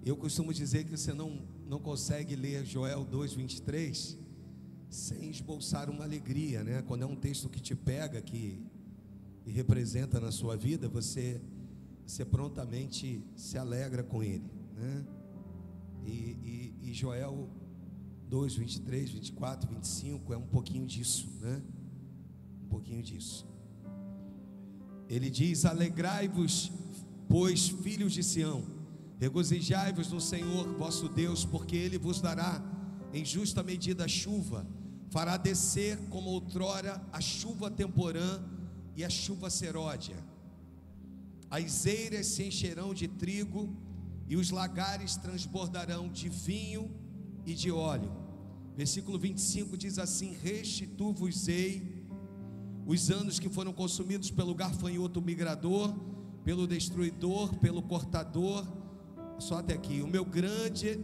Eu costumo dizer que você não consegue ler Joel 2:23 sem esboçar uma alegria, né? Quando é um texto que te pega, que representa na sua vida, você prontamente se alegra com ele, né? E Joel 2:23, 24, 25 é um pouquinho disso, né? Um pouquinho disso. Ele diz: alegrai-vos, pois, filhos de Sião, regozijai-vos no Senhor vosso Deus, porque Ele vos dará em justa medida a chuva, fará descer como outrora a chuva temporã e a chuva seródia. As eiras se encherão de trigo e os lagares transbordarão de vinho e de óleo. Versículo 25 diz assim: restituo-vos-ei os anos que foram consumidos pelo gafanhoto migrador, pelo destruidor, pelo cortador. Só até aqui: o meu grande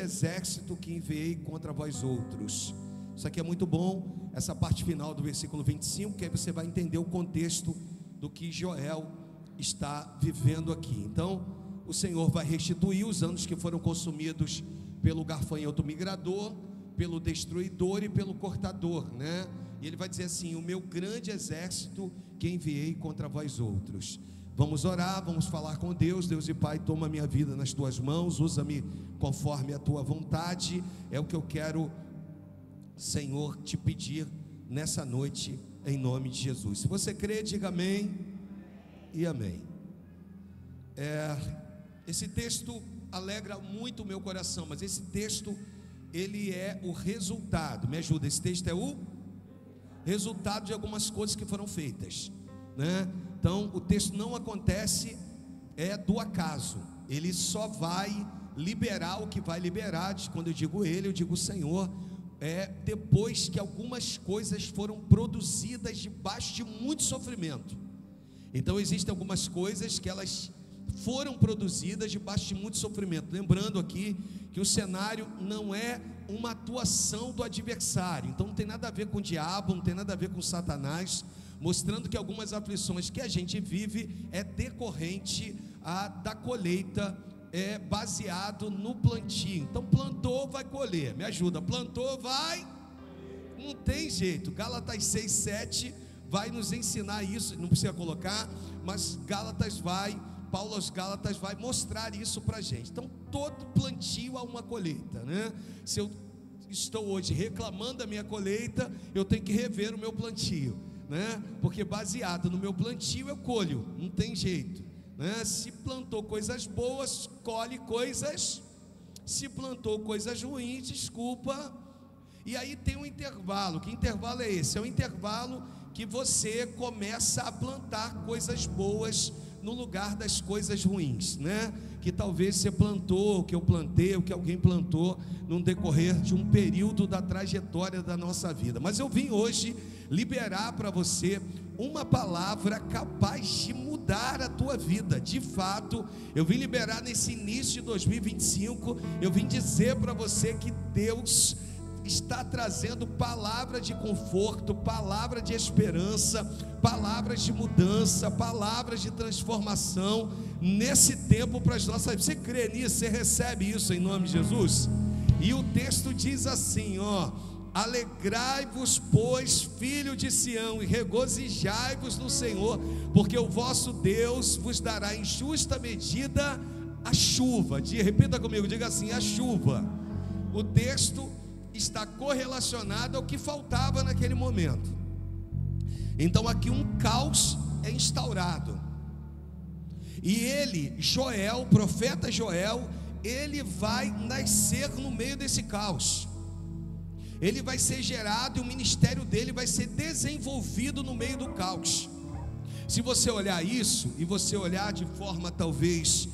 exército que enviei contra vós outros. Isso aqui é muito bom, essa parte final do versículo 25, que aí você vai entender o contexto do que Joel está vivendo aqui. Então, o Senhor vai restituir os anos que foram consumidos pelo gafanhoto migrador, pelo destruidor e pelo cortador, né? E ele vai dizer assim: o meu grande exército que enviei contra vós outros. Vamos orar, vamos falar com Deus. Deus e Pai, toma minha vida nas tuas mãos, usa-me conforme a tua vontade. É o que eu quero, Senhor, te pedir nessa noite, em nome de Jesus. Se você crê, diga amém e amém. Esse texto alegra muito o meu coração, mas esse texto, ele é o resultado, me ajuda, esse texto é o resultado de algumas coisas que foram feitas, né? Então, o texto não acontece do acaso. Ele só vai liberar o que vai liberar. Quando eu digo ele, eu digo o Senhor. Depois que algumas coisas foram produzidas debaixo de muito sofrimento. Então, existem algumas coisas que elas foram produzidas debaixo de muito sofrimento. Lembrando aqui que o cenário não é uma atuação do adversário. Então, não tem nada a ver com o diabo, não tem nada a ver com Satanás, mostrando que algumas aflições que a gente vive é decorrente da colheita, baseado no plantio. Então, plantou, vai colher. Me ajuda, plantou, vai, não tem jeito. Gálatas 6:7 vai nos ensinar isso. Não precisa colocar, mas Paulo aos Gálatas vai mostrar isso para a gente. Então, todo plantio há uma colheita, né? Se eu estou hoje reclamando da minha colheita, eu tenho que rever o meu plantio, né? Porque baseado no meu plantio eu colho, não tem jeito, né? Se plantou coisas boas, colhe coisas. Se plantou coisas ruins, desculpa. E aí tem um intervalo. Que intervalo é esse? É um intervalo que você começa a plantar coisas boas no lugar das coisas ruins, né? Que talvez você plantou, o que eu plantei, o que alguém plantou no decorrer de um período da trajetória da nossa vida. Mas eu vim hoje liberar para você uma palavra capaz de mudar a tua vida. De fato, eu vim liberar nesse início de 2025, eu vim dizer para você que Deus está trazendo palavra de conforto, palavra de esperança, palavras de mudança, palavras de transformação nesse tempo para as nossas vidas. Você crê nisso? Você recebe isso em nome de Jesus? E o texto diz assim, alegrai-vos, pois, filho de Sião, e regozijai-vos no Senhor, porque o vosso Deus vos dará em justa medida a chuva. Repita comigo, diga assim: a chuva. O texto está correlacionado ao que faltava naquele momento. Então aqui um caos é instaurado, e Joel, o profeta Joel, ele vai nascer no meio desse caos. Ele vai ser gerado e o ministério dele vai ser desenvolvido no meio do caos. Se você olhar isso, e você olhar de forma talvez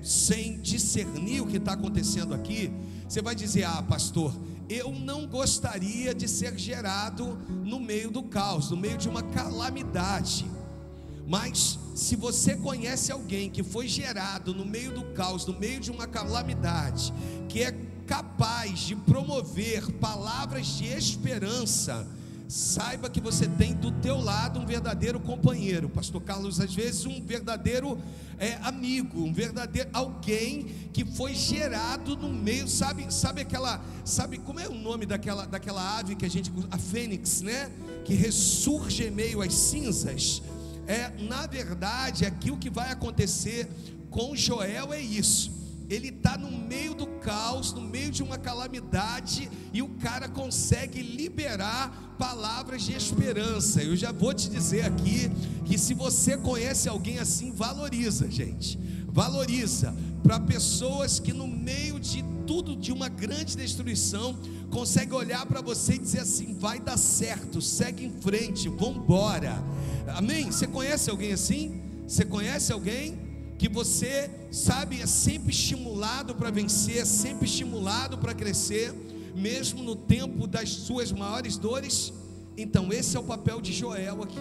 sem discernir o que está acontecendo aqui, você vai dizer: pastor, eu não gostaria de ser gerado no meio do caos, no meio de uma calamidade. Mas se você conhece alguém que foi gerado no meio do caos, no meio de uma calamidade, que é capaz de promover palavras de esperança, saiba que você tem do teu lado um verdadeiro companheiro. Pastor Carlos, às vezes um verdadeiro amigo, um verdadeiro alguém que foi gerado no meio, sabe como é o nome daquela ave que a fênix, né? Que ressurge em meio às cinzas. Na verdade, aqui o que vai acontecer com Joel é isso. Ele está no meio do caos, no meio de uma calamidade, e o cara consegue liberar palavras de esperança. Eu já vou te dizer aqui, que se você conhece alguém assim, valoriza, gente, valoriza, para pessoas que no meio de tudo, de uma grande destruição, consegue olhar para você e dizer assim: vai dar certo, segue em frente, vamos embora, amém? Você conhece alguém assim? Você conhece alguém que você sabe, é sempre estimulado para vencer, sempre estimulado para crescer, mesmo no tempo das suas maiores dores? Então esse é o papel de Joel aqui.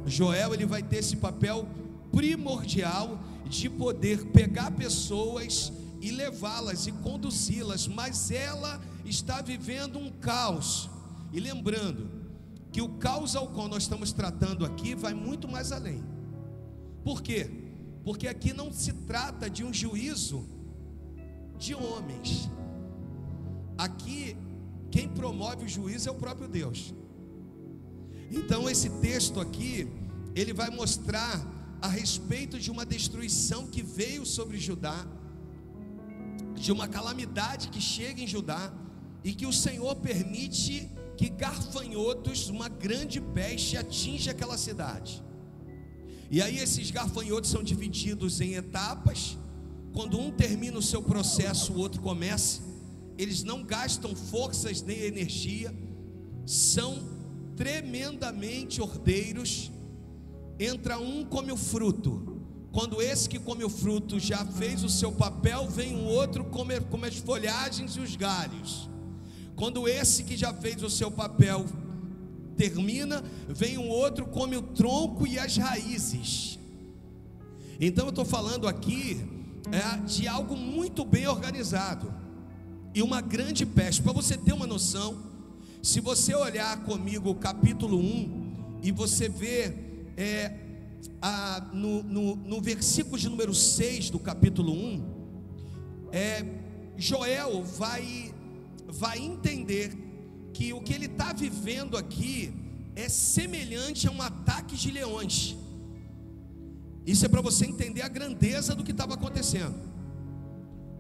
Joel, ele vai ter esse papel primordial de poder pegar pessoas e levá-las e conduzi-las, mas ela está vivendo um caos. E lembrando que o caos ao qual nós estamos tratando aqui vai muito mais além. Por quê? Porque aqui não se trata de um juízo de homens. Aqui quem promove o juízo é o próprio Deus. Então esse texto aqui, ele vai mostrar a respeito de uma destruição que veio sobre Judá, de uma calamidade que chega em Judá, e que o Senhor permite que gafanhotos, uma grande peste, atinja aquela cidade. E aí esses gafanhotos são divididos em etapas. Quando um termina o seu processo, o outro começa. Eles não gastam forças nem energia, são tremendamente ordeiros. Entra um, come o fruto. Quando esse que come o fruto já fez o seu papel, vem um outro, come as folhagens e os galhos. Quando esse que já fez o seu papel termina, vem um outro, come o tronco e as raízes. Então eu estou falando aqui de algo muito bem organizado e uma grande peste. Para você ter uma noção, se você olhar comigo o capítulo 1 e você ver no versículo de número 6 do capítulo 1, Joel vai entender que o que ele está vivendo aqui é semelhante a um ataque de leões. Isso é para você entender a grandeza do que estava acontecendo.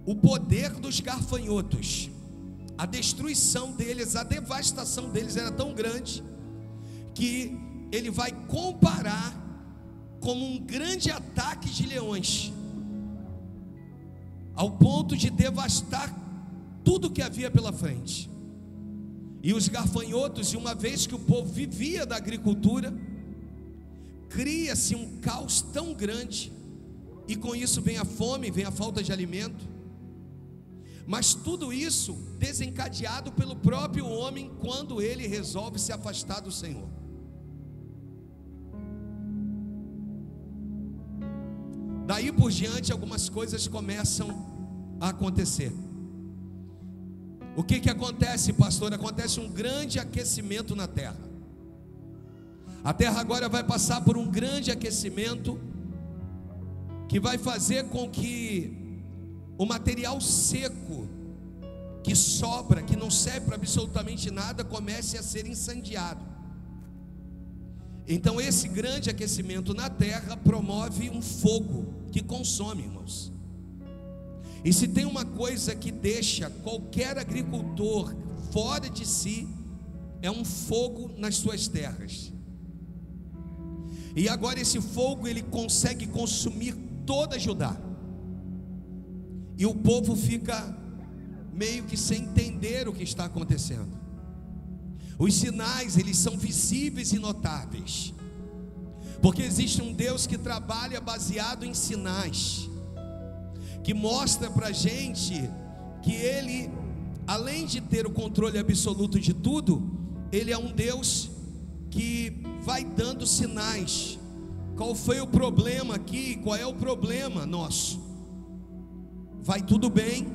O poder dos gafanhotos, a destruição deles, a devastação deles era tão grande, que ele vai comparar como um grande ataque de leões, ao ponto de devastar tudo que havia pela frente. E os gafanhotos, e uma vez que o povo vivia da agricultura, cria-se um caos tão grande, e com isso vem a fome, vem a falta de alimento, mas tudo isso desencadeado pelo próprio homem, quando ele resolve se afastar do Senhor. Daí por diante algumas coisas começam a acontecer. O que acontece, pastor? Acontece um grande aquecimento na terra. A terra agora vai passar por um grande aquecimento, que vai fazer com que o material seco que sobra, que não serve para absolutamente nada, comece a ser incendiado. Então esse grande aquecimento na terra promove um fogo que consome, irmãos. E se tem uma coisa que deixa qualquer agricultor fora de si, é um fogo nas suas terras. E agora esse fogo, ele consegue consumir toda Judá, e o povo fica meio que sem entender o que está acontecendo. Os sinais, eles são visíveis e notáveis, porque existe um Deus que trabalha baseado em sinais, que mostra para a gente que Ele, além de ter o controle absoluto de tudo, Ele é um Deus que vai dando sinais. Qual foi o problema aqui? Qual é o problema nosso? Vai tudo bem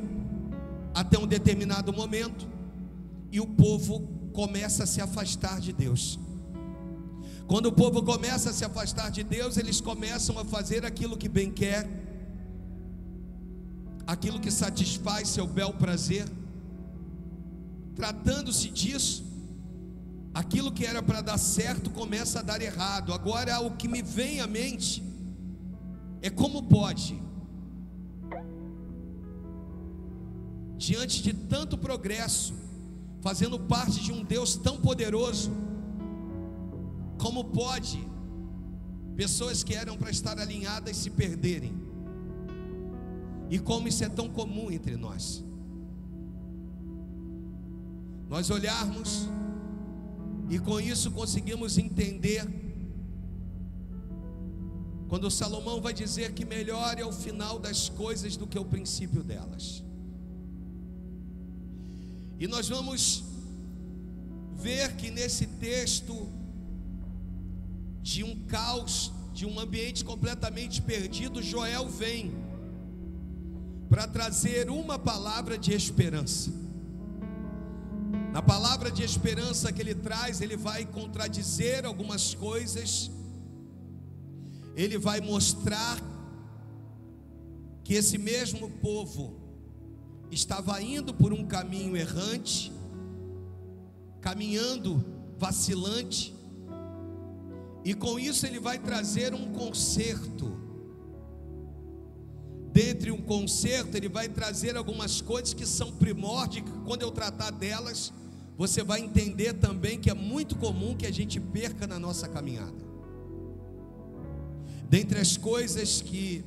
até um determinado momento, e o povo começa a se afastar de Deus. Quando o povo começa a se afastar de Deus, eles começam a fazer aquilo que bem quer, aquilo que satisfaz seu bel prazer. Tratando-se disso, aquilo que era para dar certo começa a dar errado. Agora, o que me vem à mente é como pode, diante de tanto progresso, fazendo parte de um Deus tão poderoso, como pode pessoas que eram para estar alinhadas se perderem? E como isso é tão comum entre nós. Nós olharmos e com isso conseguimos entender quando Salomão vai dizer que melhor é o final das coisas do que o princípio delas. E nós vamos ver que nesse texto, de um caos, de um ambiente completamente perdido, Joel vem para trazer uma palavra de esperança. Na palavra de esperança que ele traz, ele vai contradizer algumas coisas, ele vai mostrar que esse mesmo povo estava indo por um caminho errante, caminhando vacilante, e com isso ele vai trazer um conserto. Dentre um conserto, ele vai trazer algumas coisas que são primórdias, que quando eu tratar delas, você vai entender também que é muito comum que a gente perca na nossa caminhada. Dentre as coisas que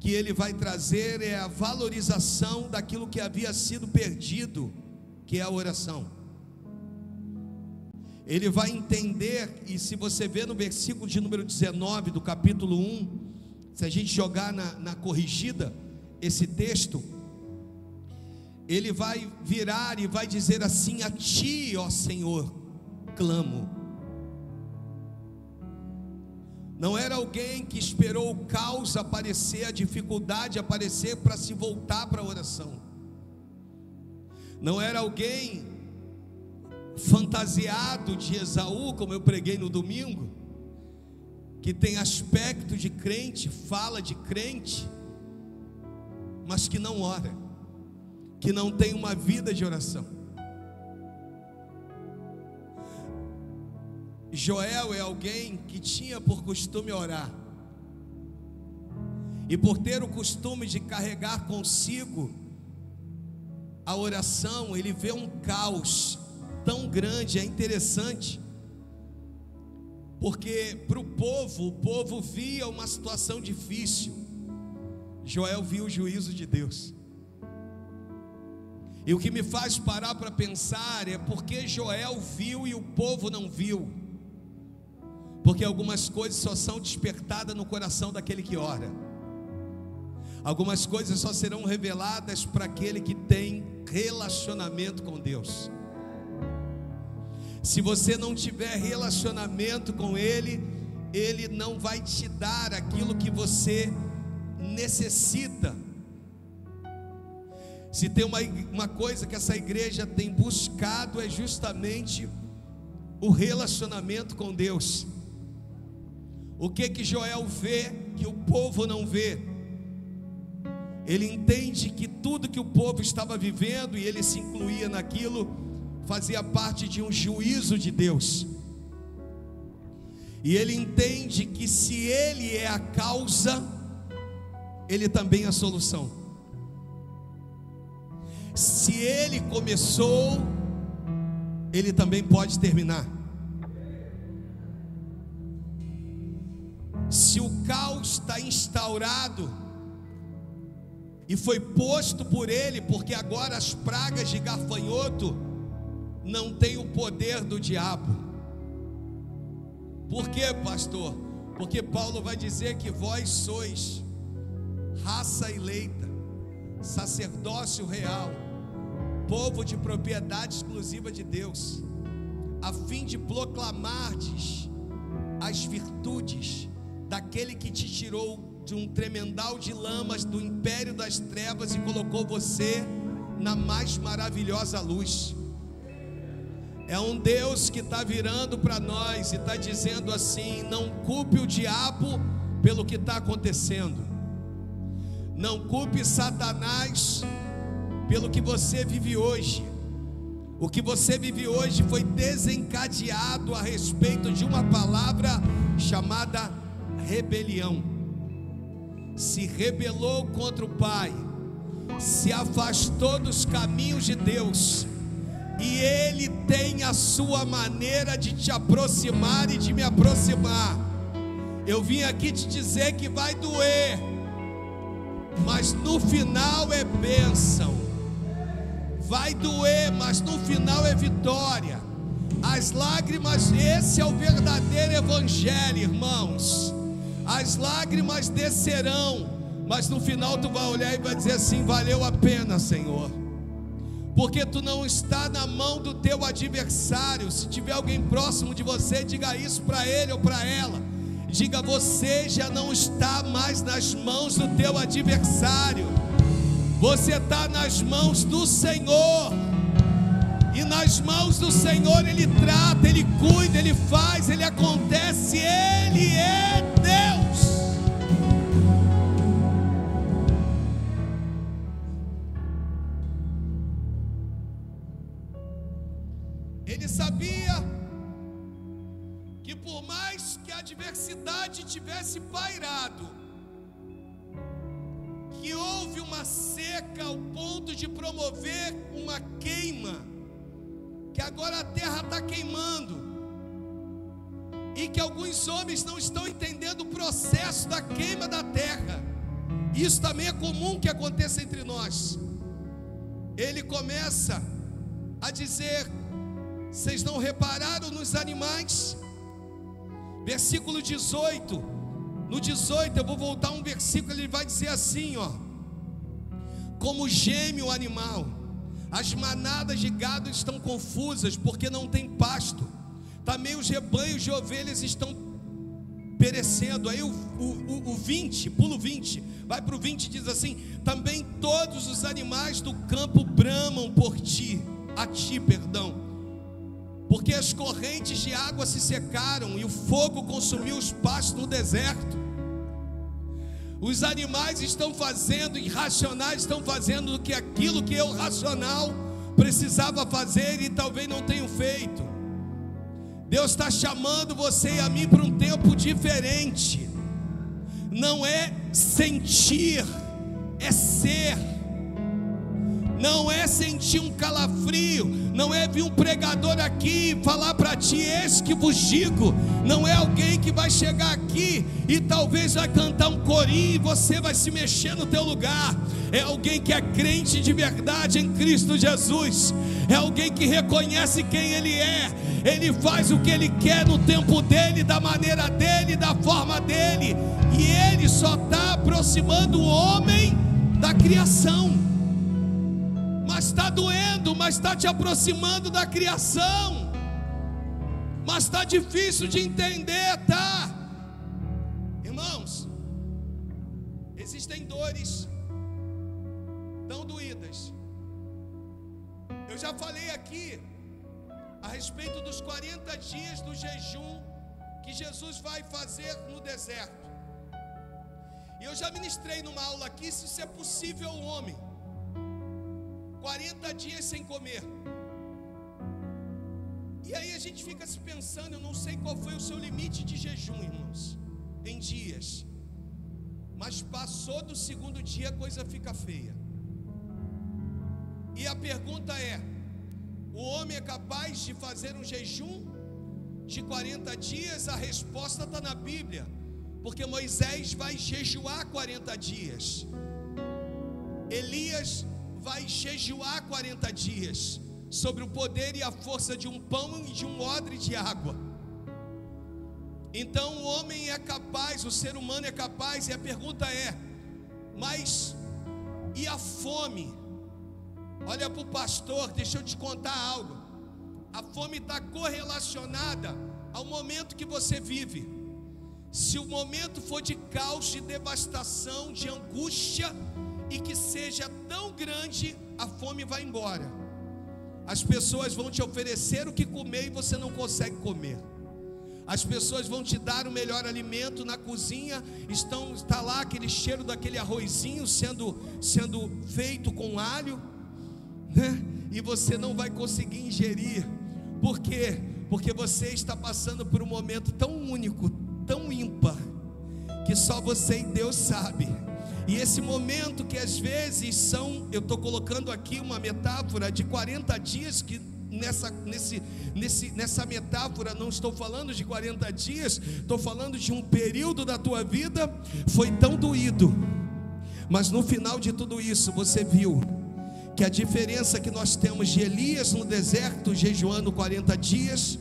ele vai trazer é a valorização daquilo que havia sido perdido, que é a oração. Ele vai entender, e se você ver no versículo de número 19 do capítulo 1, se a gente jogar na corrigida esse texto, ele vai virar e vai dizer assim: a ti, ó Senhor, clamo. Não era alguém que esperou o caos aparecer, a dificuldade aparecer para se voltar para a oração. Não era alguém fantasiado de Esaú, como eu preguei no domingo, que tem aspecto de crente, fala de crente, mas que não ora, que não tem uma vida de oração. Joel é alguém que tinha por costume orar, e por ter o costume de carregar consigo a oração, ele vê um caos tão grande. É interessante, porque para o povo via uma situação difícil, Joel viu o juízo de Deus. E o que me faz parar para pensar é porque Joel viu e o povo não viu. Porque algumas coisas só são despertadas no coração daquele que ora. Algumas coisas só serão reveladas para aquele que tem relacionamento com Deus. Se você não tiver relacionamento com Ele, Ele não vai te dar aquilo que você necessita. Se tem uma coisa que essa igreja tem buscado, é justamente o relacionamento com Deus. O que Joel vê que o povo não vê? Ele entende que tudo que o povo estava vivendo, e ele se incluía naquilo, fazia parte de um juízo de Deus. E ele entende que se ele é a causa, ele também é a solução. Se ele começou, ele também pode terminar. Se o caos está instaurado e foi posto por ele, porque agora as pragas de gafanhoto não têm o poder do diabo. Por quê, pastor? Porque Paulo vai dizer que vós sois raça eleita, sacerdócio real, povo de propriedade exclusiva de Deus, a fim de proclamardes as virtudes daquele que te tirou de um tremendal de lamas do império das trevas e colocou você na mais maravilhosa luz. É um Deus que está virando para nós e está dizendo assim: não culpe o diabo pelo que está acontecendo, não culpe Satanás pelo que você vive hoje. O que você vive hoje foi desencadeado a respeito de uma palavra chamada rebelião. Se rebelou contra o Pai, se afastou dos caminhos de Deus, e Ele tem a sua maneira de te aproximar e de me aproximar. Eu vim aqui te dizer que vai doer, mas no final é bênção. Vai doer, mas no final é vitória. As lágrimas, esse é o verdadeiro evangelho, irmãos. As lágrimas descerão, mas no final tu vai olhar e vai dizer assim: valeu a pena, Senhor, porque tu não está na mão do teu adversário. Se tiver alguém próximo de você, diga isso para ele ou para ela. Diga: você já não está mais nas mãos do teu adversário. Você está nas mãos do Senhor. E nas mãos do Senhor Ele trata, Ele cuida, Ele faz, Ele acontece. Ele é Deus. Ele sabia que por mais que a adversidade tivesse pairado, que houve uma seca ao ponto de promover uma queima, que agora a terra está queimando, e que alguns homens não estão entendendo o processo da queima da terra. Isso também é comum que aconteça entre nós. Ele começa a dizer: vocês não repararam nos animais? Versículo 18. No 18, eu vou voltar um versículo, ele vai dizer assim, ó: como geme o animal, as manadas de gado estão confusas, porque não tem pasto. Também os rebanhos de ovelhas estão perecendo. Aí o 20, pulo 20, vai para o 20, diz assim: também todos os animais do campo bramam por ti, a ti, perdão, porque as correntes de água se secaram e o fogo consumiu os pastos no deserto. Os animais estão fazendo, irracionais estão fazendo que aquilo que eu, racional, precisava fazer e talvez não tenham feito. Deus está chamando você e a mim para um tempo diferente. Não é sentir, é ser. Não é sentir um calafrio, não é vir um pregador aqui e falar para ti: eis que vos digo. Não é alguém que vai chegar aqui e talvez vai cantar um corinho e você vai se mexer no teu lugar. É alguém que é crente de verdade em Cristo Jesus. É alguém que reconhece quem Ele é. Ele faz o que Ele quer no tempo dEle, da maneira dEle, da forma dEle. E Ele só está aproximando o homem da criação. Mas está doendo, mas está te aproximando da criação. Mas está difícil de entender, tá? Irmãos, existem dores tão doídas. Eu já falei aqui a respeito dos 40 dias do jejum que Jesus vai fazer no deserto. E eu já ministrei numa aula aqui se isso é possível ao homem. 40 dias sem comer. E aí a gente fica se pensando, eu não sei qual foi o seu limite de jejum, irmãos, em dias. Mas passou do segundo dia, a coisa fica feia. E a pergunta é: o homem é capaz de fazer um jejum de 40 dias? A resposta está na Bíblia, porque Moisés vai jejuar 40 dias. Elias vai jejuar 40 dias, sobre o poder e a força de um pão e de um odre de água. Então o homem é capaz, o ser humano é capaz, e a pergunta é: mas e a fome? Olha para o pastor, deixa eu te contar algo. A fome está correlacionada ao momento que você vive. Se o momento for de caos, de devastação, de angústia, e que seja tão grande, a fome vai embora. As pessoas vão te oferecer o que comer e você não consegue comer. As pessoas vão te dar o melhor alimento na cozinha, está lá aquele cheiro daquele arrozinho sendo feito com alho, né? E você não vai conseguir ingerir. Por quê? Porque você está passando por um momento tão único, tão ímpar, que só você e Deus sabe. E esse momento que às vezes eu estou colocando aqui uma metáfora de 40 dias, que nessa metáfora não estou falando de 40 dias, estou falando de um período da tua vida, foi tão doído, mas no final de tudo isso, você viu que a diferença que nós temos de Elias no deserto jejuando 40 dias,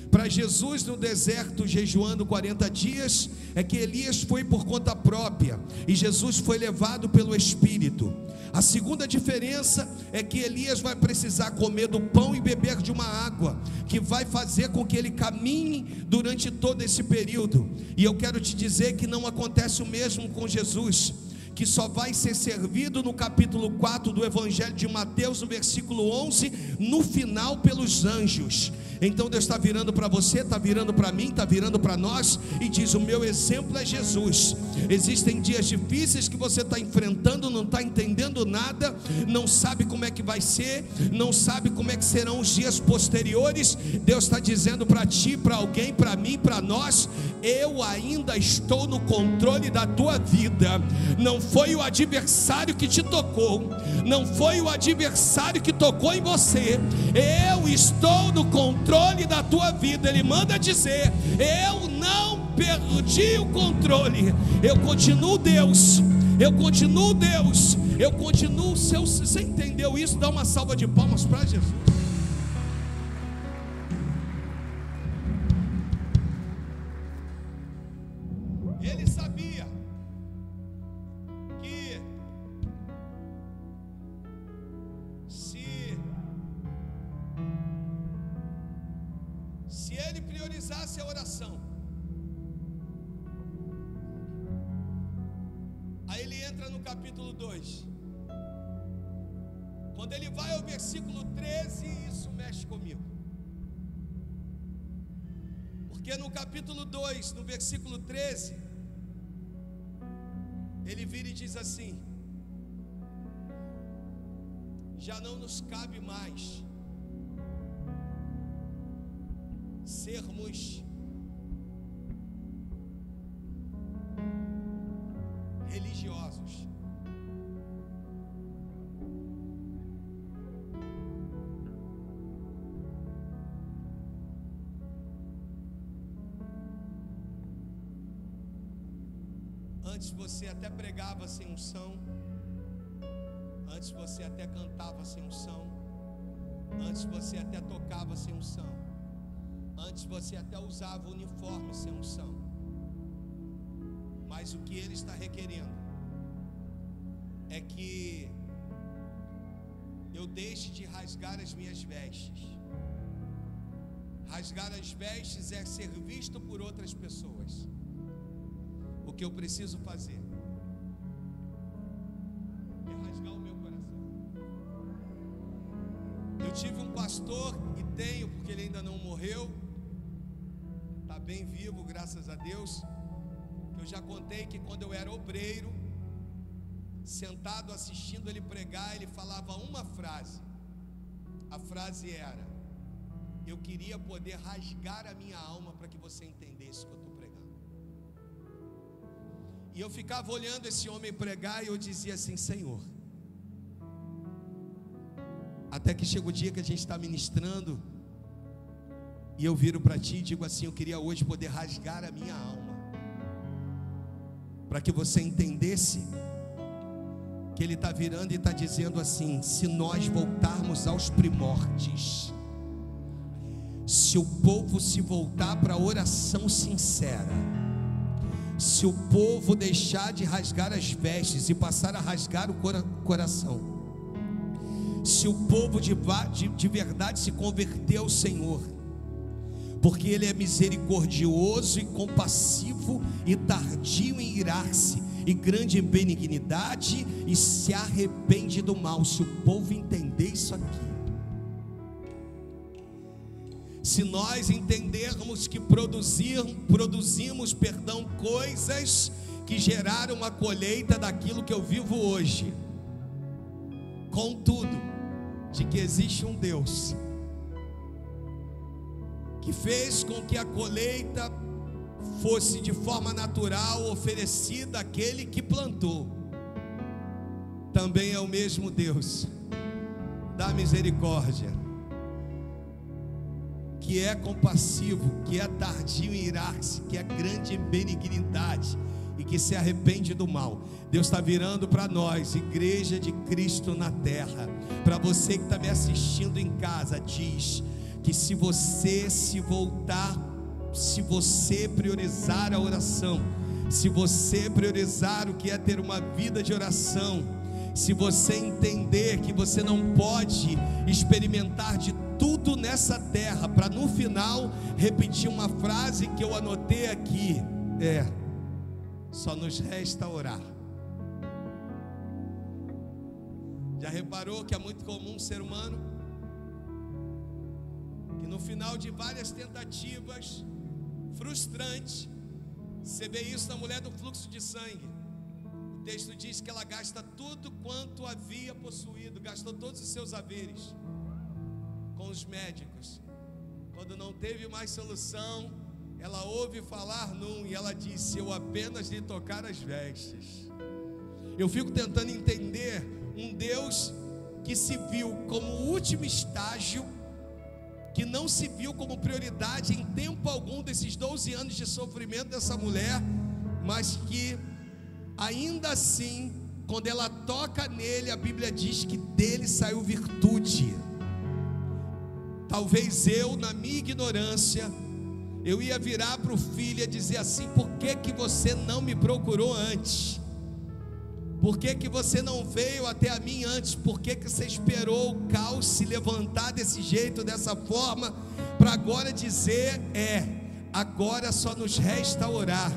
para Jesus no deserto jejuando 40 dias, é que Elias foi por conta própria e Jesus foi levado pelo Espírito. A segunda diferença é que Elias vai precisar comer do pão e beber de uma água, que vai fazer com que ele caminhe durante todo esse período. E eu quero te dizer que não acontece o mesmo com Jesus, que só vai ser servido no capítulo 4 do Evangelho de Mateus, no versículo 11, no final pelos anjos. Então Deus está virando para você, está virando para mim, está virando para nós e diz: o meu exemplo é Jesus. Existem dias difíceis que você está enfrentando, não está entendendo nada, não sabe como é que vai ser, não sabe como é que serão os dias posteriores. Deus está dizendo para ti, para alguém, para mim, para nós: eu ainda estou no controle da tua vida. Não foi o adversário que te tocou, não foi o adversário que tocou em você. Eu estou no controle da tua vida. Ele manda dizer: eu não perdi o controle, eu continuo Deus, eu continuo Deus, eu continuo seu. Você entendeu isso? Dá uma salva de palmas para Jesus. Ele sabia que se ele priorizasse a oração, aí ele entra no capítulo 2. Quando ele vai ao versículo 13, isso mexe comigo. Porque no capítulo 2, no versículo 13, ele vira e diz assim: já não nos cabe mais sermos religiosos. Antes você até pregava sem unção, antes você até cantava sem unção, antes você até tocava sem unção, antes você até usava uniforme sem unção. Mas o que ele está requerendo é que eu deixe de rasgar as minhas vestes. Rasgar as vestes é ser visto por outras pessoas. O que eu preciso fazer é rasgar o meu coração. Eu tive um pastor, e tenho, porque ele ainda não morreu, está bem vivo, graças a Deus. Eu já contei que quando eu era obreiro, sentado assistindo ele pregar, ele falava uma frase. A frase era: eu queria poder rasgar a minha alma para que você entendesse o que eu estou pregando. E eu ficava olhando esse homem pregar e eu dizia assim: Senhor. Até que chega o dia que a gente está ministrando e eu viro para ti e digo assim: eu queria hoje poder rasgar a minha alma, para que você entendesse que ele está virando e está dizendo assim: se nós voltarmos aos primórdios, se o povo se voltar para a oração sincera, se o povo deixar de rasgar as vestes e passar a rasgar o coração, se o povo de verdade se converter ao Senhor, porque Ele é misericordioso e compassivo e tardio em irar-se e grande em benignidade e se arrepende do mal. Se o povo entender isso aqui, se nós entendermos que produzimos coisas que geraram a colheita daquilo que eu vivo hoje. Contudo, de que existe um Deus que fez com que a colheita fosse de forma natural oferecida àquele que plantou. Também é o mesmo Deus da misericórdia, que é compassivo, que é tardio em irar-se, que é grande em benignidade e que se arrepende do mal. Deus está virando para nós, igreja de Cristo na terra. Para você que está me assistindo em casa, diz que se você se voltar, se você priorizar a oração, se você priorizar o que é ter uma vida de oração, se você entender que você não pode experimentar de tudo nessa terra, para no final repetir uma frase que eu anotei aqui, só nos resta orar. Já reparou que é muito comum um ser humano que no final de várias tentativas frustrantes, você vê isso na mulher do fluxo de sangue. O texto diz que ela gasta tudo quanto havia possuído, gastou todos os seus haveres com os médicos. Quando não teve mais solução, ela ouve falar num, e ela disse: eu apenas lhe tocar as vestes. Eu fico tentando entender um Deus que se viu como o último estágio, que não se viu como prioridade em tempo algum desses 12 anos de sofrimento dessa mulher, mas que ainda assim, quando ela toca nele, a Bíblia diz que dele saiu virtude. Talvez eu, na minha ignorância, eu ia virar para o filho e dizer assim: por que que você não me procurou antes? Por que que você não veio até a mim antes? Por que que você esperou o caos se levantar desse jeito, dessa forma, para agora dizer: agora só nos resta orar?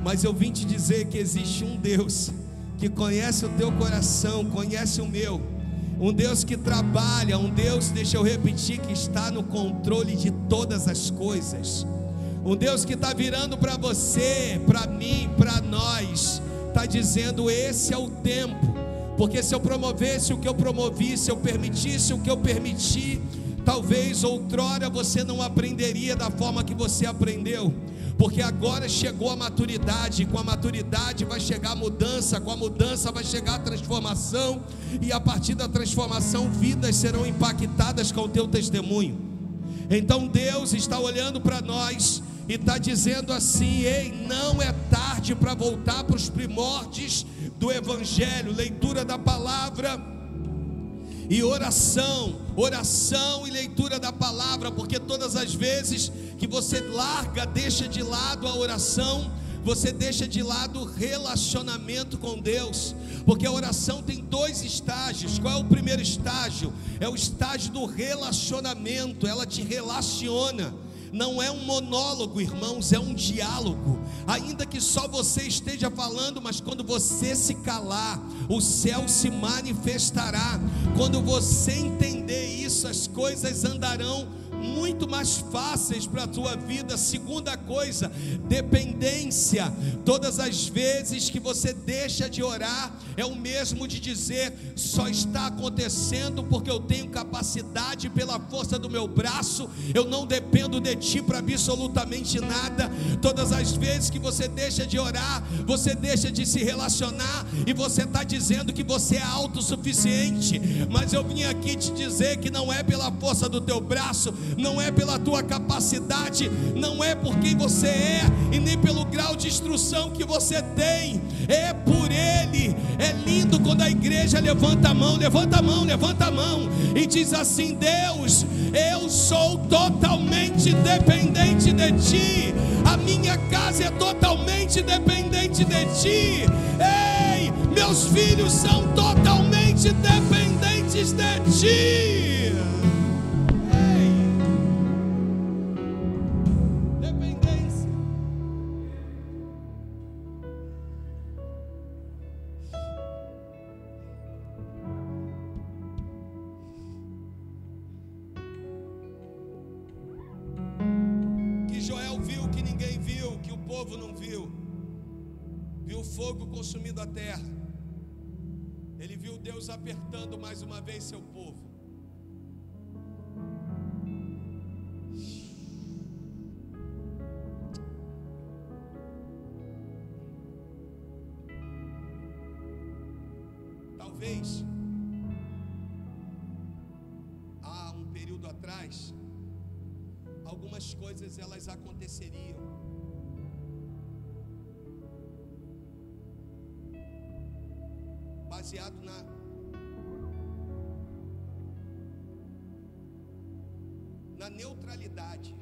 Mas eu vim te dizer que existe um Deus que conhece o teu coração, conhece o meu, um Deus que trabalha, um Deus, deixa eu repetir, que está no controle de todas as coisas, um Deus que está virando para você, para mim, para nós, está dizendo: esse é o tempo, porque se eu promovesse o que eu promovi, se eu permitisse o que eu permiti, talvez outrora você não aprenderia da forma que você aprendeu, porque agora chegou a maturidade, com a maturidade vai chegar a mudança, com a mudança vai chegar a transformação, e a partir da transformação, vidas serão impactadas com o teu testemunho. Então Deus está olhando para nós e está dizendo assim: ei, não é tarde para voltar para os primórdios do Evangelho, leitura da palavra e oração e leitura da palavra, porque todas as vezes que você larga, deixa de lado a oração, você deixa de lado o relacionamento com Deus, porque a oração tem 2 estágios. Qual é o primeiro estágio? É o estágio do relacionamento, ela te relaciona. Não é um monólogo, irmãos, é um diálogo. Ainda que só você esteja falando, mas quando você se calar, o céu se manifestará. Quando você entender isso, as coisas andarão muito mais fáceis para a tua vida. Segunda coisa, dependência. Todas as vezes que você deixa de orar, é o mesmo de dizer: só está acontecendo porque eu tenho capacidade pela força do meu braço, eu não dependo de ti para absolutamente nada. Todas as vezes que você deixa de orar, você deixa de se relacionar, e você está dizendo que você é autossuficiente. Mas eu vim aqui te dizer que não é pela força do teu braço, não é pela tua capacidade, não é por quem você é, e nem pelo grau de instrução que você tem, é por Ele. É lindo quando a igreja levanta a mão e diz assim: Deus, eu sou totalmente dependente de Ti, a minha casa é totalmente dependente de Ti, ei, meus filhos são totalmente dependentes de Ti. que o povo não viu. Viu fogo consumindo a terra. Ele viu Deus apertando mais uma vez seu povo. Talvez há um período atrás, algumas coisas elas aconteceriam baseado na neutralidade.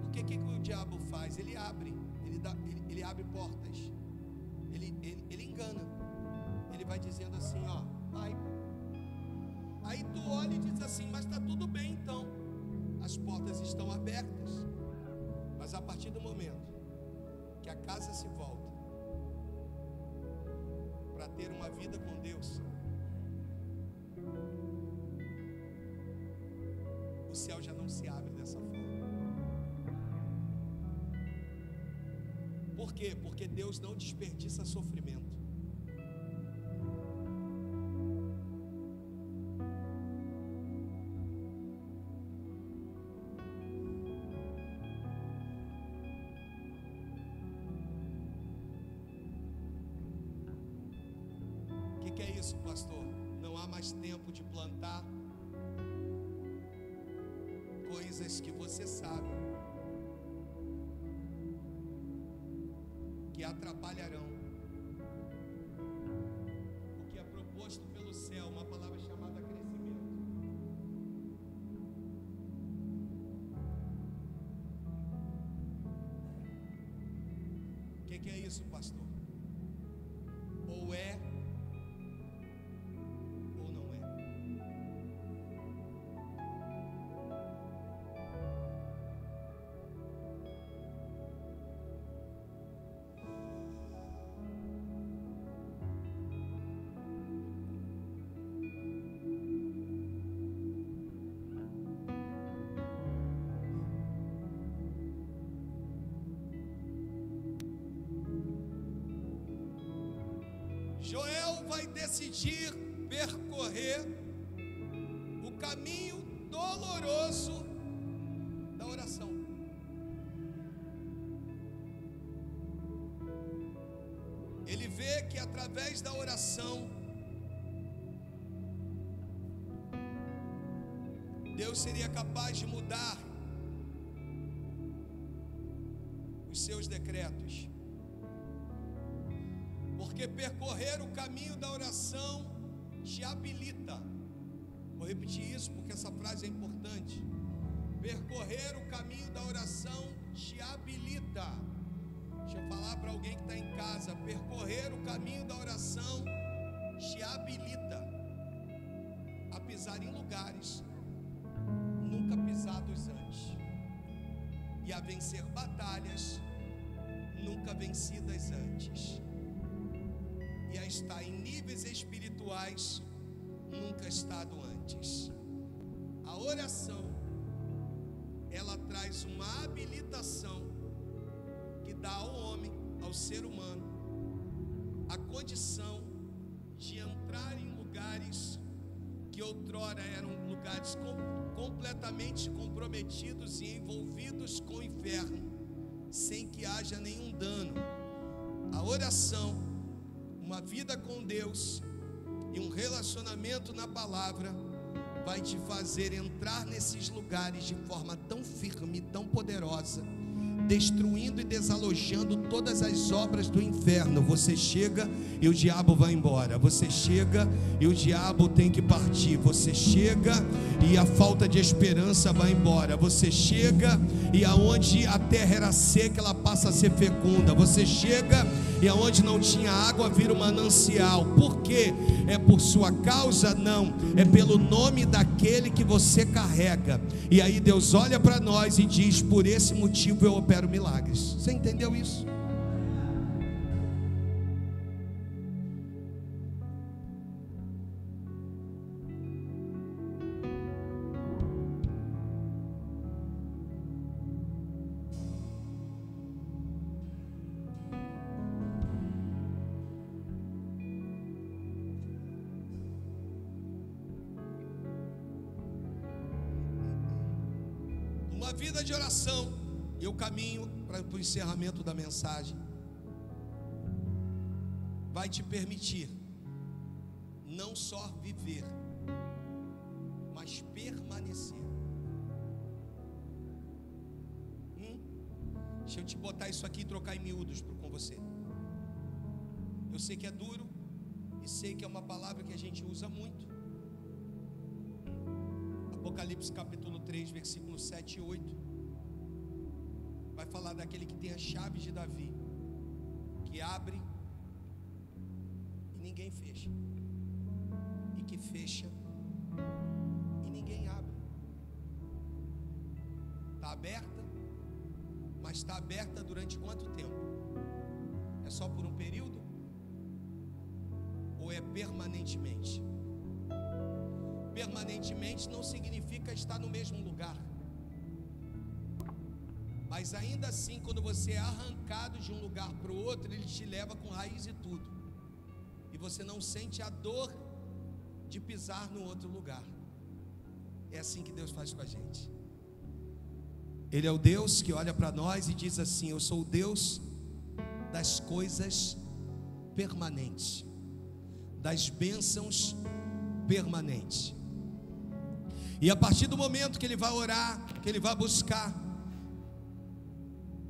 Porque o que o diabo faz? Ele abre portas. Ele engana. Ele vai dizendo assim, ó, vai. Aí tu olha e diz assim, mas está tudo bem então. As portas estão abertas. Mas a partir do momento que a casa se volta para ter uma vida com Deus, o céu já não se abre dessa forma. Por quê? Porque Deus não desperdiça sofrimento. O que é isso, pastor? Não há mais tempo de plantar coisas que você sabe que atrapalharão o que é proposto pelo céu, uma palavra chamada crescimento. O que é isso, pastor? Ou é ou não é. Joel vai decidir percorrer o caminho doloroso da oração. Ele vê que através da oração Deus seria capaz de mudar os seus decretos. Porque percorrer o caminho da oração te habilita. Vou repetir isso porque essa frase é importante. Percorrer o caminho da oração te habilita. Deixa eu falar para alguém que está em casa. Percorrer o caminho da oração te habilita a pisar em lugares nunca pisados antes, e a vencer batalhas nunca vencidas antes, e a estar em níveis espirituais nunca estado antes. A oração, ela traz uma habilitação que dá ao homem, ao ser humano, a condição de entrar em lugares que outrora eram lugares completamente comprometidos e envolvidos com o inferno, sem que haja nenhum dano. A oração, uma vida com Deus e um relacionamento na palavra vai te fazer entrar nesses lugares de forma tão firme, tão poderosa, destruindo e desalojando todas as obras do inferno. Você chega e o diabo vai embora. Você chega e o diabo tem que partir. Você chega e a falta de esperança vai embora. Você chega e aonde a terra era seca, ela passa a ser fecunda. Você chega e aonde não tinha água, vira um manancial. Por quê? É por sua causa? Não, é pelo nome daquele que você carrega. E aí Deus olha para nós e diz: por esse motivo eu opero milagres. Você entendeu isso? Uma vida de oração. Eu caminho para o encerramento da mensagem. Vai te permitir não só viver, mas permanecer. Deixa eu te botar isso aqui e trocar em miúdos com você. Eu sei que é duro e sei que é uma palavra que a gente usa muito. Apocalipse capítulo 3, versículo 7 e 8 vai falar daquele que tem as chaves de Davi, que abre e ninguém fecha, e que fecha e ninguém abre. Está aberta, mas está aberta durante quanto tempo? É só por um período? Ou é permanentemente? Permanentemente não significa estar no mesmo lugar, mas ainda assim, quando você é arrancado de um lugar para o outro, ele te leva com raiz e tudo, e você não sente a dor de pisar no outro lugar. É assim que Deus faz com a gente. Ele é o Deus que olha para nós e diz assim: eu sou o Deus das coisas permanentes, das bênçãos permanentes. E a partir do momento que ele vai orar, que ele vai buscar,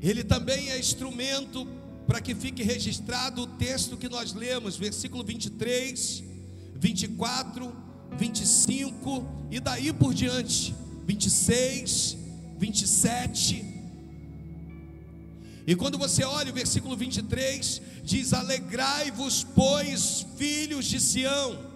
ele também é instrumento para que fique registrado o texto que nós lemos, versículo 23, 24, 25 e daí por diante, 26, 27. E quando você olha o versículo 23, diz: alegrai-vos, pois, filhos de Sião.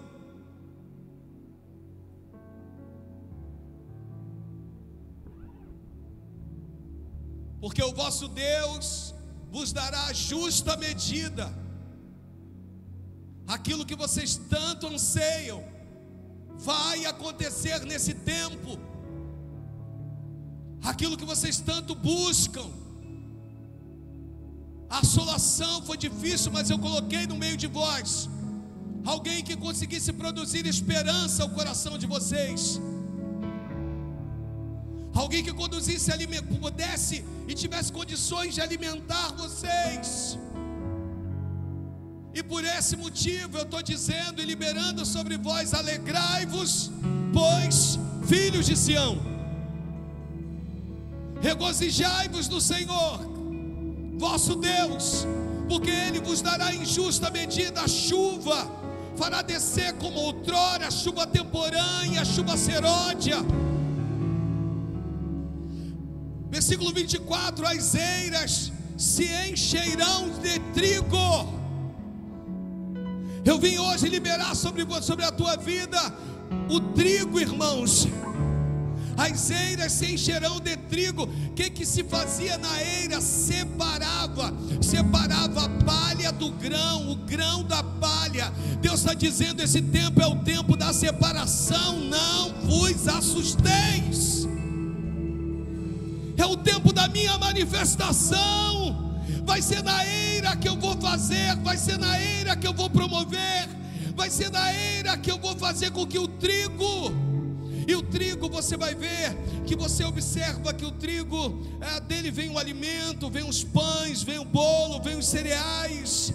Porque o vosso Deus vos dará a justa medida. Aquilo que vocês tanto anseiam vai acontecer nesse tempo. Aquilo que vocês tanto buscam. A assolação foi difícil, mas eu coloquei no meio de vós alguém que conseguisse produzir esperança ao coração de vocês. Alguém que conduzisse, pudesse e tivesse condições de alimentar vocês. E por esse motivo eu estou dizendo e liberando sobre vós: alegrai-vos, pois, filhos de Sião. Regozijai-vos no Senhor, vosso Deus, porque Ele vos dará em justa medida a chuva, fará descer como outrora a chuva temporânea, a chuva serôdia. Versículo 24: as eiras se encherão de trigo. Eu vim hoje liberar sobre a tua vida o trigo, irmãos. As eiras se encherão de trigo. O que se fazia na eira? Separava a palha do grão, o grão da palha. Deus está dizendo: esse tempo é o tempo da separação, não vos assusteis. É o tempo da minha manifestação. Vai ser na eira que eu vou fazer, vai ser na eira que eu vou promover, vai ser na eira que eu vou fazer com que o trigo, e o trigo você vai ver, que você observa que o trigo, dele vem o alimento, vem os pães, vem o bolo, vem os cereais.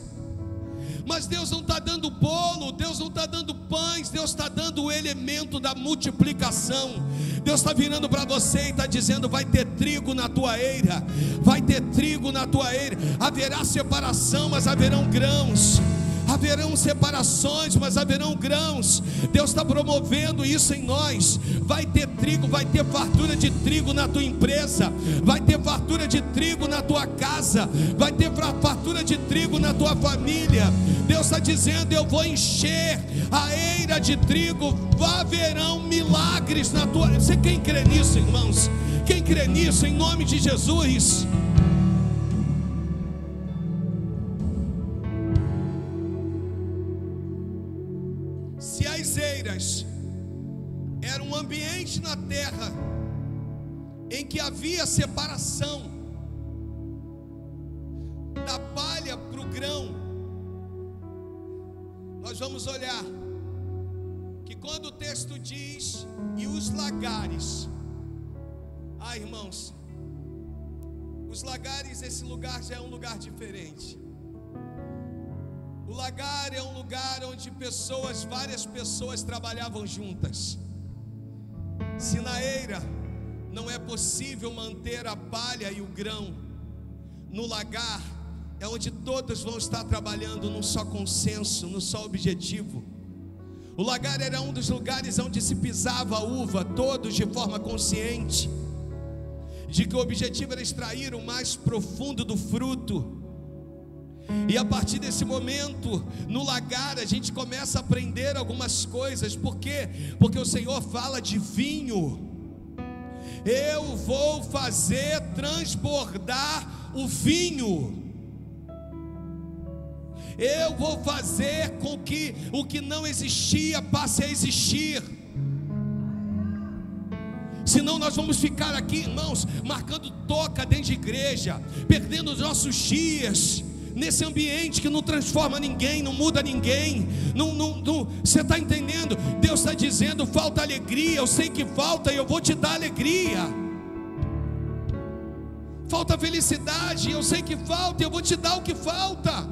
Mas Deus não está dando bolo, Deus não está dando pães, Deus está dando o elemento da multiplicação. Deus está virando para você e está dizendo: vai ter trigo na tua eira, vai ter trigo na tua eira. Haverá separação, mas haverão grãos. Haverão separações, mas haverão grãos. Deus está promovendo isso em nós. Vai ter trigo, vai ter fartura de trigo na tua empresa, vai ter fartura de trigo na tua casa, vai ter fartura de trigo na tua família. Deus está dizendo: eu vou encher a eira de trigo. Haverão milagres na tua. Você quem crê nisso, irmãos? Quem crê nisso, em nome de Jesus? Se as eiras era um ambiente na terra em que havia separação da palha para o grão, nós vamos olhar que quando o texto diz: e os lagares, Irmãos, os lagares, esse lugar já é um lugar diferente. O lagar é um lugar onde várias pessoas trabalhavam juntas. Se na eira não é possível manter a palha e o grão, no lagar é onde todos vão estar trabalhando num só consenso, num só objetivo. O lagar era um dos lugares onde se pisava a uva, todos de forma consciente de que o objetivo era extrair o mais profundo do fruto. E a partir desse momento, no lagar, a gente começa a aprender algumas coisas. Por quê? Porque o Senhor fala de vinho. Eu vou fazer transbordar o vinho. Eu vou fazer com que o que não existia passe a existir. Senão nós vamos ficar aqui, irmãos, marcando toca dentro de igreja, perdendo os nossos dias nesse ambiente que não transforma ninguém, não muda ninguém. Você está entendendo? Deus está dizendo: falta alegria, eu sei que falta e eu vou te dar alegria. Falta felicidade, eu sei que falta e eu vou te dar o que falta.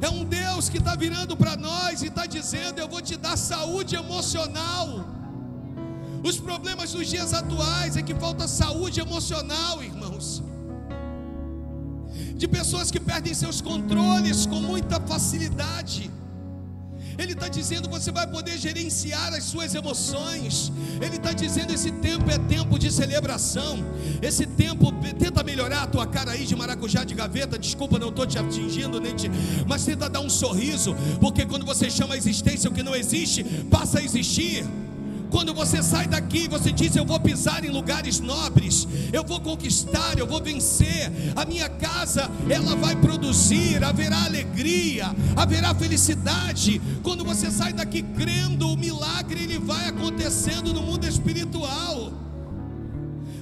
É um Deus que está virando para nós e está dizendo: eu vou te dar saúde emocional. Os problemas dos dias atuais é que falta saúde emocional, irmãos, de pessoas que perdem seus controles com muita facilidade. Ele está dizendo: você vai poder gerenciar as suas emoções. Ele está dizendo: esse tempo é tempo de celebração. Esse tempo, tenta melhorar a tua cara aí de maracujá de gaveta. Desculpa, não estou te atingindo, mas tenta dar um sorriso, porque quando você chama a existência o que não existe, passa a existir. Quando você sai daqui, você diz: eu vou pisar em lugares nobres, eu vou conquistar, eu vou vencer. A minha casa, ela vai produzir, haverá alegria, haverá felicidade. Quando você sai daqui crendo, o milagre ele vai acontecendo no mundo espiritual.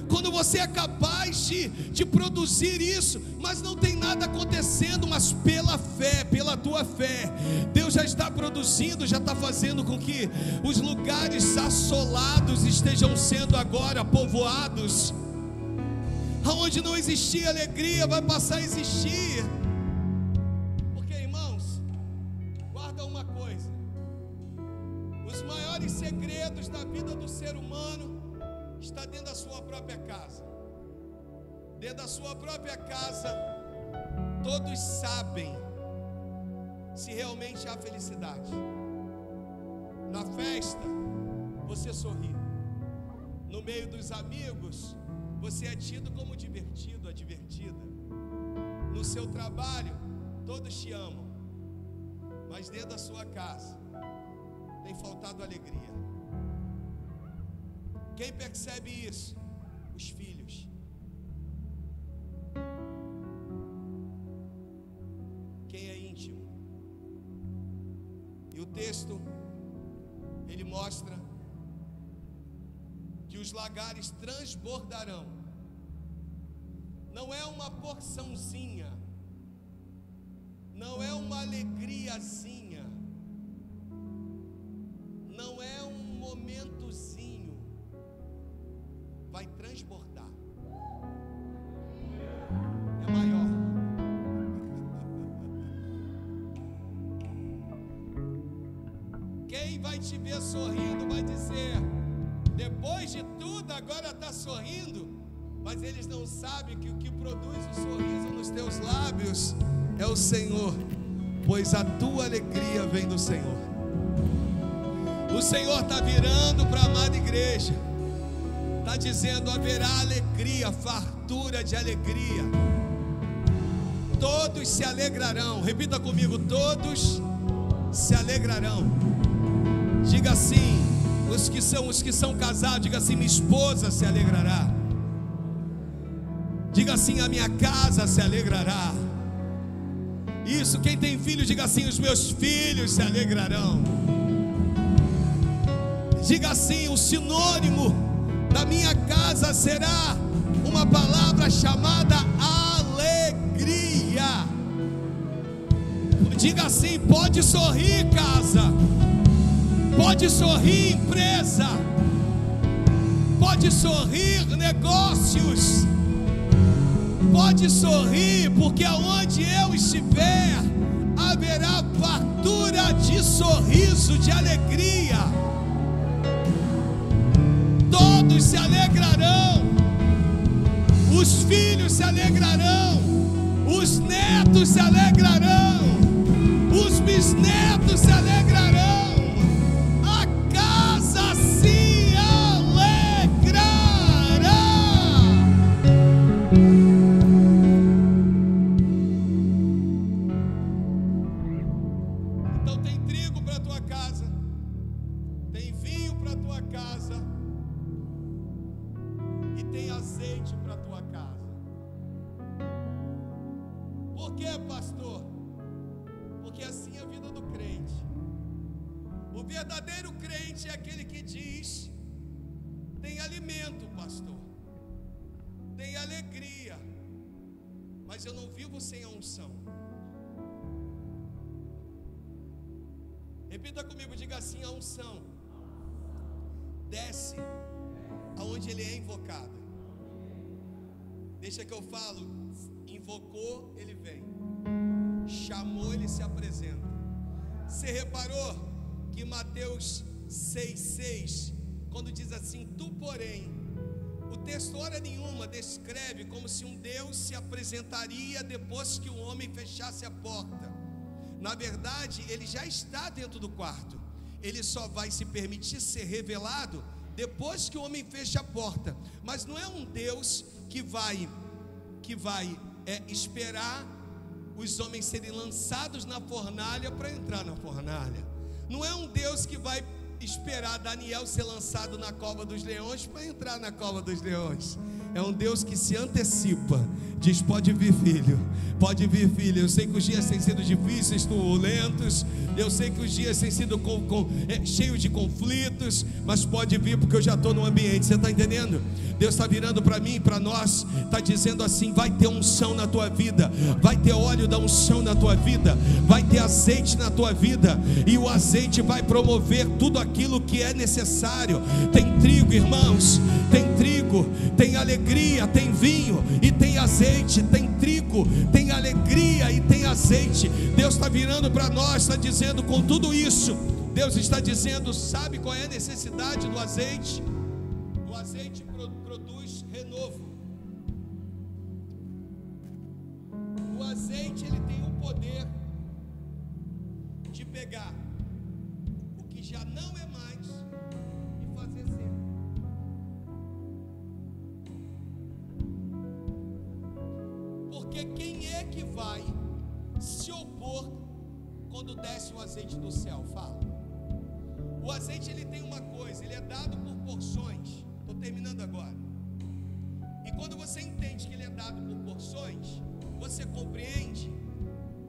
Quando você é capaz de produzir isso, mas não tem nada acontecendo, mas pela fé, pela tua fé, Deus já está produzindo, já está fazendo com que os lugares assolados estejam sendo agora povoados. Aonde não existia alegria, vai passar a existir. Porque, irmãos, guarda uma coisa: os maiores segredos da vida do ser humano está dentro da sua própria casa. Dentro da sua própria casa, todos sabem se realmente há felicidade. Na festa, você sorri. No meio dos amigos, você é tido como divertido, a divertida. No seu trabalho, todos te amam. Mas dentro da sua casa, tem faltado alegria. Quem percebe isso? Os filhos. Quem é íntimo. E o texto, ele mostra que os lagares transbordarão. Não é uma porçãozinha, não é uma alegriazinha, não é um momentozinho. Vai transbordar. É maior. Quem vai te ver sorrindo vai dizer: depois de tudo agora está sorrindo. Mas eles não sabem que o que produz o sorriso nos teus lábios é o Senhor, pois a tua alegria vem do Senhor. O Senhor está virando para a amada igreja, está dizendo: haverá alegria, fartura de alegria. Todos se alegrarão. Repita comigo: todos se alegrarão. Diga assim, os que são casados, diga assim: minha esposa se alegrará. Diga assim: a minha casa se alegrará. Isso, quem tem filhos, diga assim: os meus filhos se alegrarão. Diga assim: o sinônimo da minha casa será uma palavra chamada alegria. Diga assim: pode sorrir, casa. Pode sorrir, empresa. Pode sorrir, negócios. Pode sorrir, porque aonde eu estiver, haverá fartura de sorriso, de alegria. Todos se alegrarão, os filhos se alegrarão, os netos se alegrarão, os bisnetos se alegrarão, a casa se alegrará. Então tem trigo para a tua casa, tem vinho para a tua casa, e tem azeite para a tua casa. Por quê, pastor? Porque assim é a vida do crente. O verdadeiro crente é aquele que diz: tem alimento, pastor, tem alegria, mas eu não vivo sem a unção. Repita comigo, diga assim: a unção desce aonde ele é invocado. Deixa que eu falo. Invocou, ele vem. Chamou, ele se apresenta. Você reparou que Mateus 6,6, quando diz assim: tu porém, o texto hora nenhuma descreve como se um Deus se apresentaria depois que o homem fechasse a porta. Na verdade, ele já está dentro do quarto. Ele só vai se permitir ser revelado depois que o homem fecha a porta. Mas não é um Deus que vai esperar os homens serem lançados na fornalha para entrar na fornalha. Não é um Deus que vai esperar Daniel ser lançado na cova dos leões para entrar na cova dos leões. É um Deus que se antecipa, diz: pode vir, filho, pode vir, filha. Eu sei que os dias têm sido difíceis, turbulentos, eu sei que os dias têm sido cheios de conflitos, mas pode vir, porque eu já estou no ambiente. Você está entendendo? Deus está virando para mim e para nós, está dizendo assim: vai ter unção na tua vida, vai ter óleo da unção na tua vida, vai ter azeite na tua vida, e o azeite vai promover tudo aquilo que é necessário. Tem trigo, irmãos, tem trigo, tem alegria, tem vinho e tem azeite. Tem trigo, tem alegria e tem azeite. Deus está virando para nós, está dizendo: com tudo isso, Deus está dizendo: sabe qual é a necessidade do azeite? O azeite produz renovo. O azeite, ele tem o poder de pegar o que já não é mais e fazer ser. Porque quem é que vai se opor quando desce o azeite do céu? Fala. O azeite, ele tem uma coisa, ele é dado por porções. Estou terminando agora. E quando você entende que ele é dado por porções, você compreende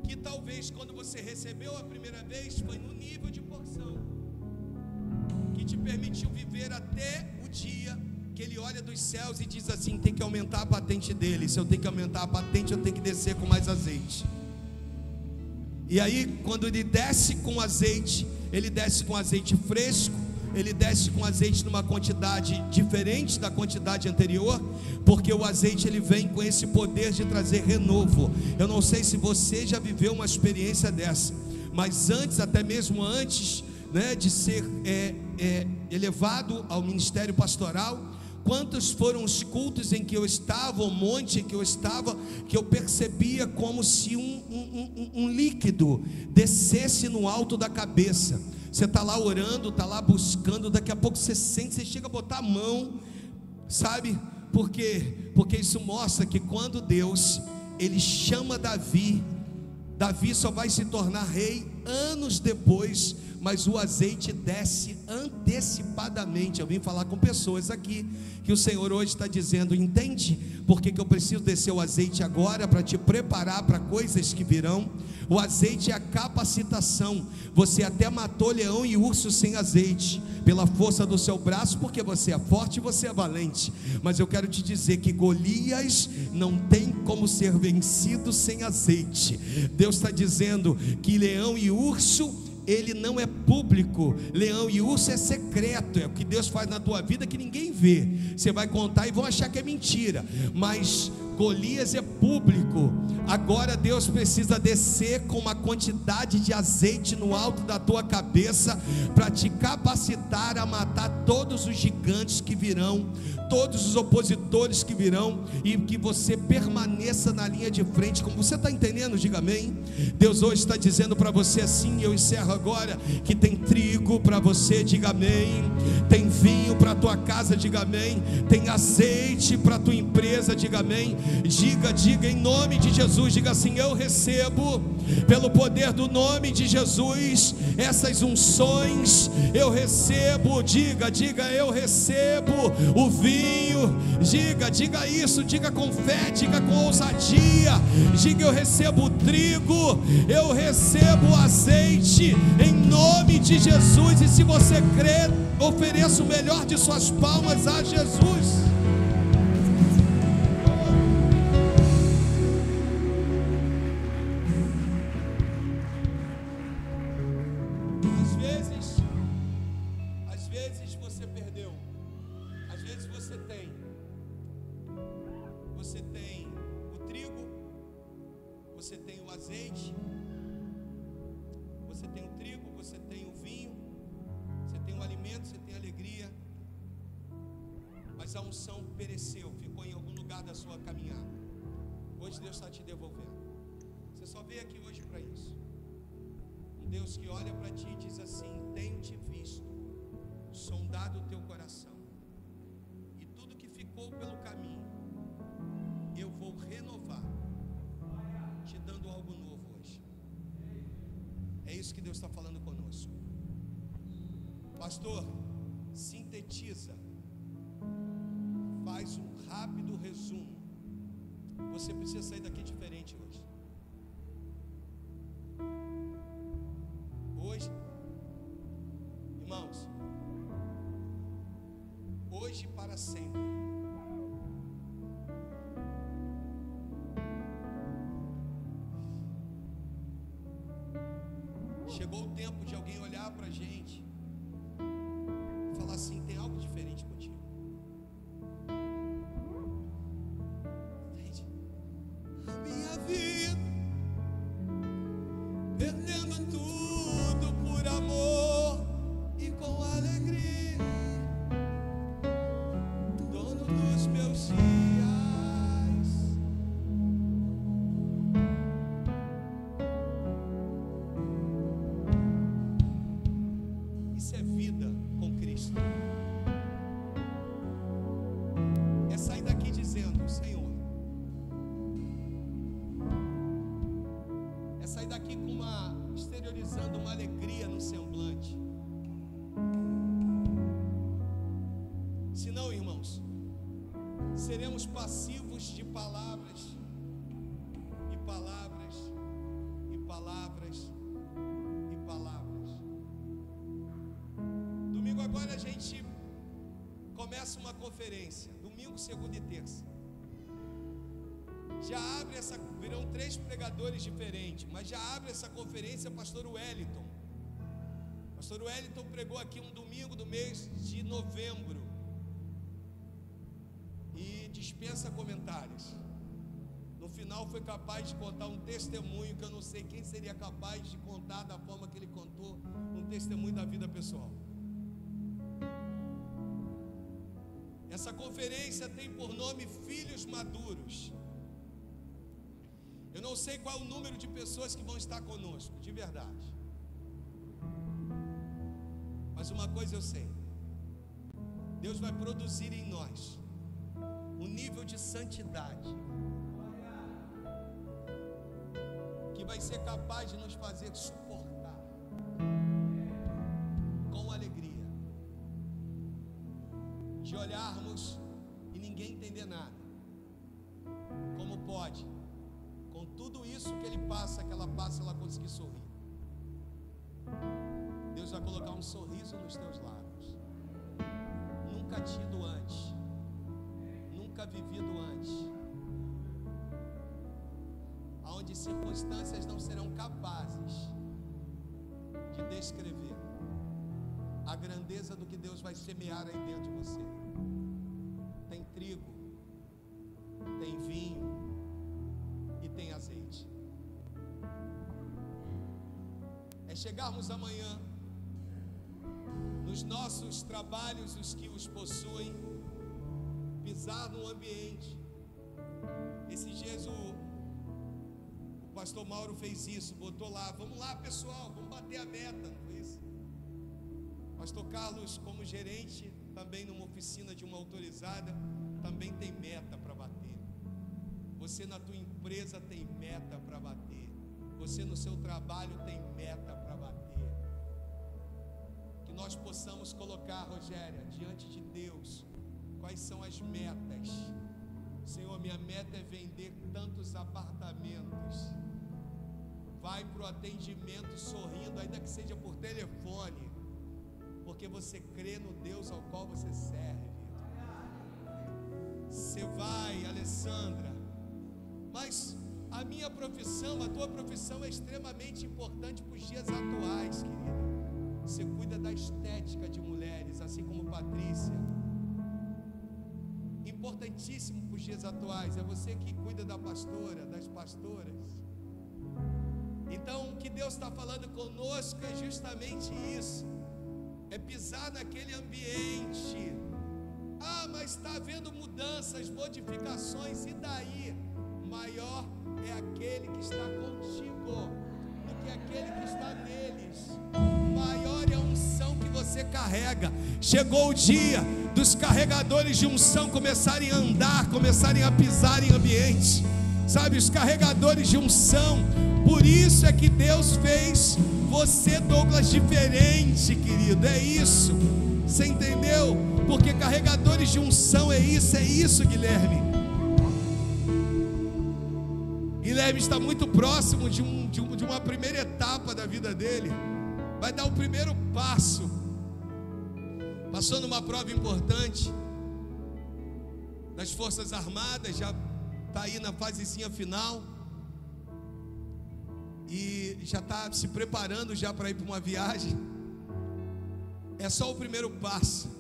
que talvez quando você recebeu a primeira vez foi no nível de porção que te permitiu viver até o dia que ele olha dos céus e diz assim: tem que aumentar a patente dele. Se eu tenho que aumentar a patente, eu tenho que descer com mais azeite. E aí, quando ele desce com azeite, ele desce com azeite fresco, ele desce com azeite numa quantidade diferente da quantidade anterior, porque o azeite, ele vem com esse poder de trazer renovo. Eu não sei se você já viveu uma experiência dessa, mas antes, até mesmo antes, né, de ser elevado ao ministério pastoral, quantos foram os cultos em que eu estava, o monte que eu estava, que eu percebia como se um líquido descesse no alto da cabeça. Você está lá orando, está lá buscando, daqui a pouco você sente, você chega a botar a mão, sabe? Por quê? Porque isso mostra que quando Deus, ele chama Davi, Davi só vai se tornar rei anos depois, mas o azeite desce antecipadamente. Eu vim falar com pessoas aqui, que o Senhor hoje está dizendo: entende por que eu preciso descer o azeite agora? Para te preparar para coisas que virão. O azeite é a capacitação. Você até matou leão e urso sem azeite, pela força do seu braço, porque você é forte e você é valente. Mas eu quero te dizer que Golias não tem como ser vencido sem azeite. Deus está dizendo que leão e urso, ele não é público. Leão e urso é secreto, é o que Deus faz na tua vida que ninguém vê. Você vai contar e vão achar que é mentira, mas Golias é público. Agora Deus precisa descer com uma quantidade de azeite no alto da tua cabeça, para te capacitar a matar todos os gigantes que virão, todos os opositores que virão, e que você permaneça na linha de frente. Como você está entendendo, diga amém. Deus hoje está dizendo para você assim, eu encerro agora, que tem trigo para você, diga amém. Tem vinho para tua casa, diga amém. Tem azeite para tua empresa, diga amém. Diga em nome de Jesus, diga assim: eu recebo, pelo poder do nome de Jesus, essas unções. Eu recebo, diga, eu recebo o vinho. Diga isso, diga com fé, diga com ousadia. Diga: eu recebo o trigo, eu recebo o azeite, em nome de Jesus. E se você crer, ofereça o melhor de suas palmas a Jesus. Às vezes você perdeu, às vezes você tem o trigo, você tem o azeite, você tem o trigo, você tem o vinho, você tem o alimento, você tem a alegria, mas a unção pereceu, ficou em algum lugar da sua caminhada. Hoje Deus está te devolvendo. Você só veio aqui hoje para isso. Um Deus que olha para ti e diz assim: tenho te visto, sondado o teu coração, e tudo que ficou pelo caminho eu vou renovar, te dando algo novo hoje. É isso que Deus está falando conosco. Pastor, sintetiza, faz um rápido resumo. Você precisa sair daqui diferente hoje. Irmãos, hoje e para sempre. Chegou o tempo de alguém olhar para a gente e falar assim: tem algo diferente contigo. Entende? A minha vida, perdendo tudo por amor e com alegria, dono dos meus dias. Isso é vida com Cristo. É sair daqui dizendo: Senhor. É sair daqui exteriorizando uma alegria no semblante. Senão, irmãos, seremos passivos de palavras e palavras e palavras e palavras. Domingo agora a gente começa uma conferência, domingo, segunda e terça. Já abre virão 3 pregadores diferentes, mas já abre essa conferência pastor Wellington. Pastor Wellington pregou aqui um domingo do mês de novembro e dispensa comentários. No final foi capaz de contar um testemunho que eu não sei quem seria capaz de contar da forma que ele contou, um testemunho da vida pessoal. Essa conferência tem por nome Filhos Maduros. Eu não sei qual é o número de pessoas que vão estar conosco, de verdade. Mas uma coisa eu sei: Deus vai produzir em nós um nível de santidade que vai ser capaz de nos fazer suportar com alegria, de olharmos e ninguém entender nada. Como pode, com tudo isso que ele passa, que ela passa, ela conseguir sorrir? Deus vai colocar um sorriso nos teus lábios, nunca tido antes, nunca vivido antes, aonde circunstâncias não serão capazes de descrever a grandeza do que Deus vai semear aí dentro de você. Tem trigo, tem vinho e tem azeite. É chegarmos amanhã nos nossos trabalhos, os que os possuem, pisar no ambiente. Esses dias o pastor Mauro fez isso, botou lá: vamos lá pessoal, vamos bater a meta, não foi isso? Pastor Carlos, como gerente também numa oficina de uma autorizada, também tem meta para bater. Você na tua empresa tem meta para bater. Você no seu trabalho tem meta para bater. Que nós possamos colocar, Rogéria, diante de Deus, quais são as metas. Senhor, minha meta é vender tantos apartamentos. Vai para o atendimento sorrindo, ainda que seja por telefone, porque você crê no Deus ao qual você serve. Você vai, Alessandra, mas a minha profissão, a tua profissão é extremamente importante para os dias atuais, querida. Você cuida da estética de mulheres, assim como Patrícia. Importantíssimo para os dias atuais, é você que cuida da pastora, das pastoras. Então o que Deus está falando conosco é justamente isso, é pisar naquele ambiente. Ah, mas está havendo mudanças, modificações, e daí? Maior é aquele que está contigo do que aquele que está neles. Maior é a unção que você carrega. Chegou o dia dos carregadores de unção começarem a andar, começarem a pisar em ambientes, sabe, os carregadores de unção. Por isso é que Deus fez você, Douglas, diferente, querido. É isso, você entendeu? Porque carregadores de unção é isso, Guilherme. Guilherme está muito próximo de uma primeira etapa da vida dele. Vai dar o primeiro passo. Passou numa prova importante das Forças Armadas, já está aí na fasezinha final. E já está se preparando já para ir para uma viagem. É só o primeiro passo.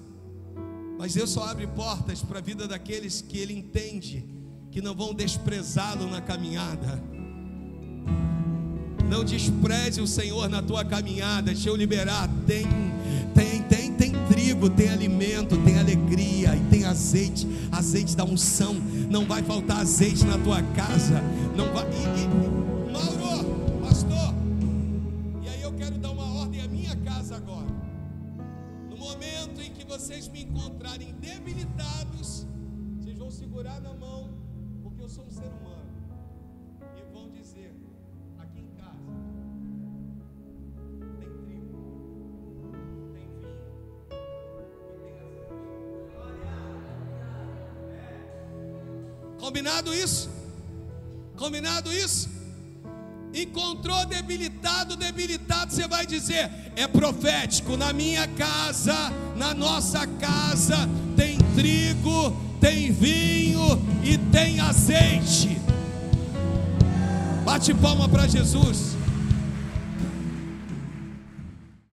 Mas Deus só abre portas para a vida daqueles que Ele entende que não vão desprezá-lo na caminhada. Não despreze o Senhor na tua caminhada. Deixa eu liberar. Tem trigo, tem alimento, tem alegria e tem azeite. Azeite da unção. Não vai faltar azeite na tua casa. Não vai. Mauro, pastor, e aí eu quero dar uma ordem à minha casa agora. No momento em que vocês me encontrarem debilitados, vocês vão segurar na mão, porque eu sou um ser humano, e vão dizer: aqui em casa tem trigo, tem vinho e tem azeite. Combinado isso? Combinado isso? Encontrou debilitado, você vai dizer: é profético. Na minha casa, na nossa casa, tem trigo, tem vinho e tem azeite. Bate palma para Jesus.